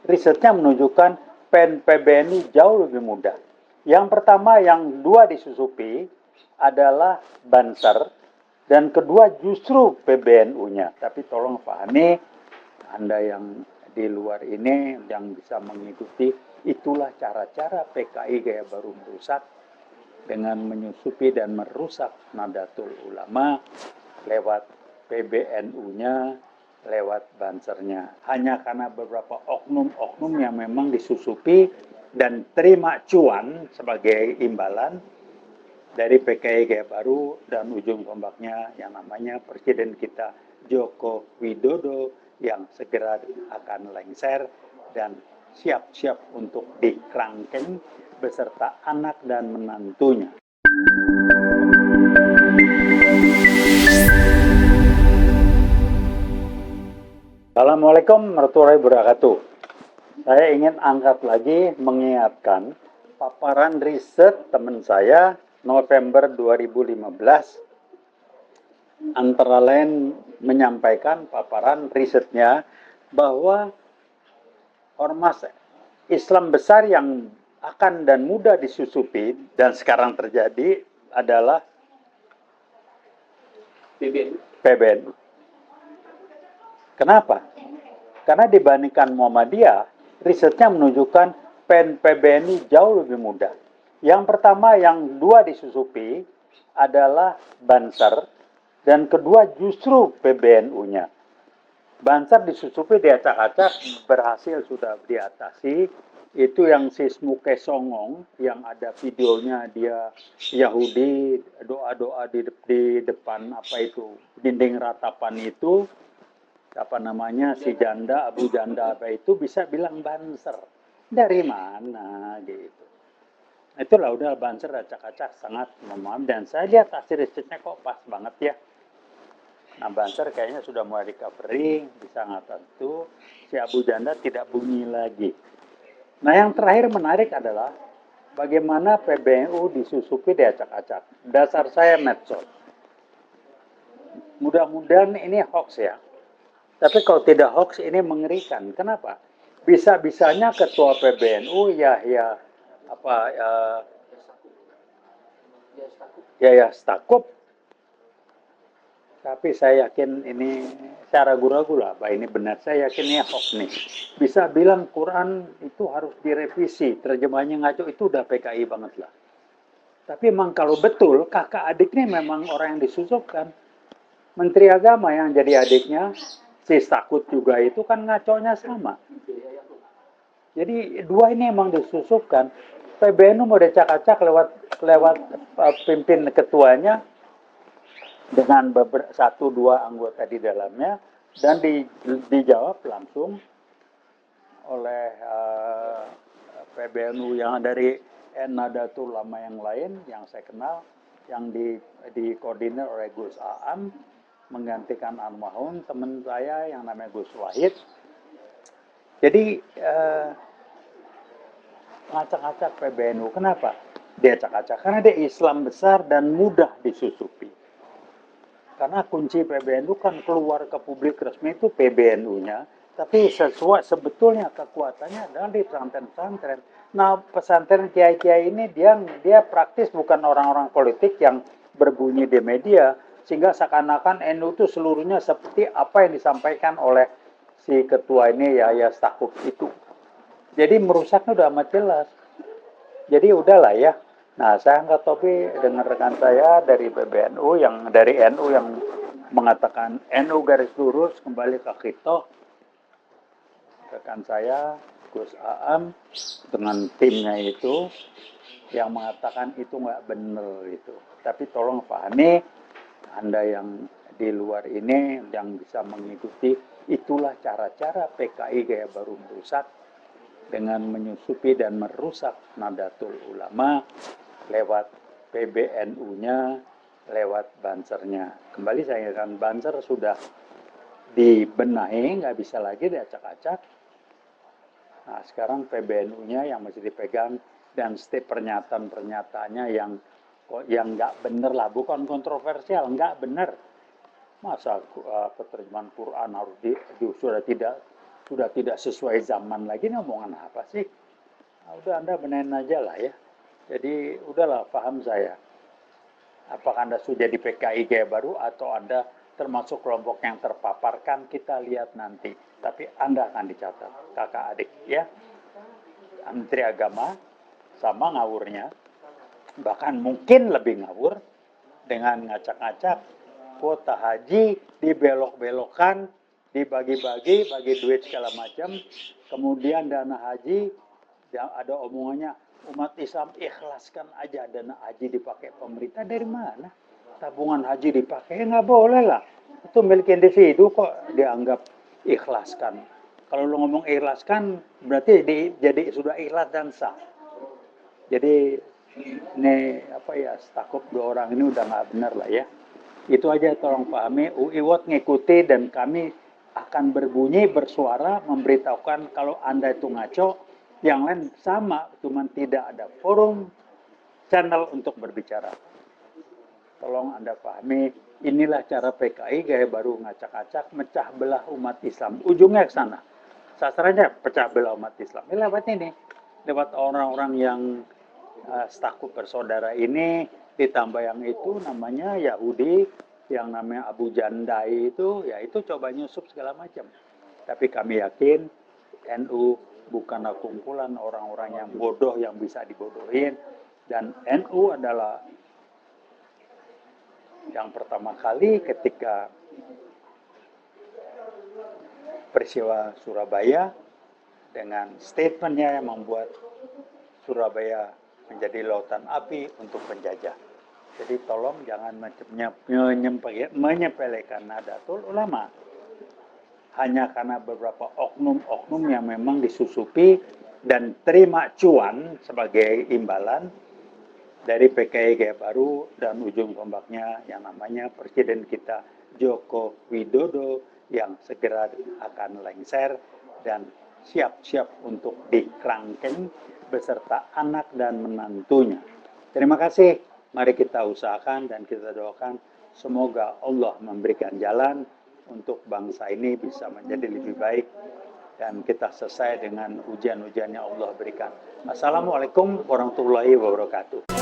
risetnya menunjukkan PBNU jauh lebih mudah. Yang pertama, yang dua disusupi adalah Banser, dan kedua justru PBNU-nya. Tapi tolong pahami, Anda yang di luar ini yang bisa mengikuti, itulah cara-cara PKI gaya baru merusak dengan menyusupi dan merusak Nahdlatul Ulama lewat PBNU-nya, lewat Bansernya. Hanya karena beberapa oknum-oknum yang memang disusupi dan terima cuan sebagai imbalan dari PKI gaya baru, dan ujung tombaknya yang namanya Presiden kita Joko Widodo yang segera akan lengser dan siap-siap untuk dikerangkeng beserta anak dan menantunya. Assalamualaikum warahmatullahi wabarakatuh. Saya ingin angkat lagi mengingatkan paparan riset teman saya November 2015, antara lain menyampaikan paparan risetnya bahwa ormas Islam besar yang akan dan mudah disusupi dan sekarang terjadi adalah PBNU. Kenapa? Karena dibandingkan Muhammadiyah, risetnya menunjukkan PBNU jauh lebih mudah. Yang pertama, yang dua disusupi adalah Banser, dan kedua justru PBNU-nya. Banser disusupi diacak-acak, berhasil sudah diatasi. Itu yang si Smuke Songong, yang ada videonya dia Yahudi, doa-doa di depan apa itu, dinding ratapan itu, apa namanya, si janda, Abu Janda apa itu bisa bilang Banser. Dari mana gitu. Itulah udah Banser acak-acak sangat memaham, dan saya lihat hasil risetnya kok pas banget ya. Nah, Banser kayaknya sudah mulai recovery, bisa ngatakan itu, si Abu Janda tidak bunyi lagi. Nah, yang terakhir menarik adalah bagaimana PBNU disusupi diacak-acak. Dasar saya medsos. Mudah-mudahan ini hoax ya. Tapi kalau tidak hoax ini mengerikan. Kenapa? Bisa-bisanya ketua PBNU Yahya Stakuf. Tapi saya yakin ini secara ragu-ragu lah, Pak, ini benar. Saya yakin ini hoax nih. Bisa bilang Quran itu harus direvisi, terjemahnya ngaco, itu udah PKI banget lah. Tapi memang kalau betul kakak adiknya memang orang yang disusupkan. Menteri Agama yang jadi adiknya, si Stakut juga itu kan ngaconya sama. Jadi dua ini emang disusupkan. PBNU mau dicak-acak lewat pimpin ketuanya dengan satu dua anggota di dalamnya, dan dijawab langsung oleh PBNU yang dari Nahdlatul Ulama yang lain yang saya kenal, yang dikoordinir oleh Gus Aam menggantikan almarhum teman saya yang namanya Gus Wahid. Jadi ngacak-ngacak PBNU. Kenapa dia acak-acak? Karena dia Islam besar dan mudah disusupi. Karena kunci PBNU kan keluar ke publik resmi itu PBNU-nya, tapi sebetulnya kekuatannya adalah di pesantren-pesantren. Nah, pesantren kiai-kiai ini dia praktis bukan orang-orang politik yang berbunyi di media, sehingga seakan-akan NU itu seluruhnya seperti apa yang disampaikan oleh si ketua ini Yahya Stakuf itu. Jadi merusaknya udah amat jelas. Jadi udahlah ya. Nah, saya angkat topi dengan rekan saya dari PBNU, yang dari NU yang mengatakan NU garis lurus kembali ke Khitoh. Rekan saya Gus Aam dengan timnya itu yang mengatakan itu nggak benar itu. Tapi tolong pahami, Anda yang di luar ini yang bisa mengikuti, itulah cara-cara PKI gaya baru merusak dengan menyusupi dan merusak Nahdlatul Ulama lewat PBNU-nya, lewat Bansernya. Kembali saya ingatkan, Banser sudah dibenahi, nggak bisa lagi diacak-acak. Nah, sekarang PBNU-nya yang masih dipegang, dan setiap pernyataan-pernyataannya yang nggak benar lah, bukan kontroversial, nggak benar. Masa terjemahan Quran harus sudah tidak sudah tidak sesuai zaman lagi, ini omongan apa sih? Nah, udah Anda benerin aja lah ya. Jadi udahlah, paham saya. Apakah Anda sudah di PKI Gaya Baru atau Anda termasuk kelompok yang terpaparkan, kita lihat nanti. Tapi Anda akan dicatat, kakak adik ya. Menteri Agama sama ngawurnya, bahkan mungkin lebih ngawur dengan ngacak-ngacak kuota haji dibelok-belokkan, dibagi-bagi, bagi duit segala macam. Kemudian dana haji, ada omongannya umat Islam ikhlaskan aja dana haji dipakai pemerintah. Dari mana? Tabungan haji dipakai? Nggak boleh lah. Itu milik individu kok dianggap ikhlaskan. Kalau lu ngomong ikhlaskan, berarti jadi sudah ikhlas dan sah. Jadi ini apa ya, stakuf dua orang ini udah nggak benar lah ya. Itu aja, tolong pahami. UIWOT ngikuti dan kami akan berbunyi, bersuara, memberitahukan kalau Anda itu ngaco, yang lain sama, cuman tidak ada forum, channel untuk berbicara. Tolong Anda pahami, inilah cara PKI Gaya Baru ngacak-ngacak, mecah belah umat Islam. Ujungnya ke sana. Sasarannya pecah belah umat Islam. Ini lewat ini. Lewat orang-orang yang stakuf bersaudara ini, ditambah yang itu namanya Yahudi, yang namanya Abu Jandai itu, ya itu coba nyusup segala macam. Tapi kami yakin NU bukanlah kumpulan orang-orang yang bodoh yang bisa dibodohin, dan NU adalah yang pertama kali ketika peristiwa Surabaya dengan statementnya yang membuat Surabaya menjadi lautan api untuk penjajah. Jadi tolong jangan menyepelekan Nahdlatul Ulama. Hanya karena beberapa oknum-oknum yang memang disusupi dan terima cuan sebagai imbalan dari PKI Gaya Baru dan ujung tombaknya yang namanya Presiden kita Joko Widodo yang segera akan lengser dan siap-siap untuk dikerangkeng beserta anak dan menantunya. Terima kasih. Mari kita usahakan dan kita doakan semoga Allah memberikan jalan untuk bangsa ini bisa menjadi lebih baik dan kita selesai dengan ujian-ujian yang Allah berikan. Assalamualaikum warahmatullahi wabarakatuh.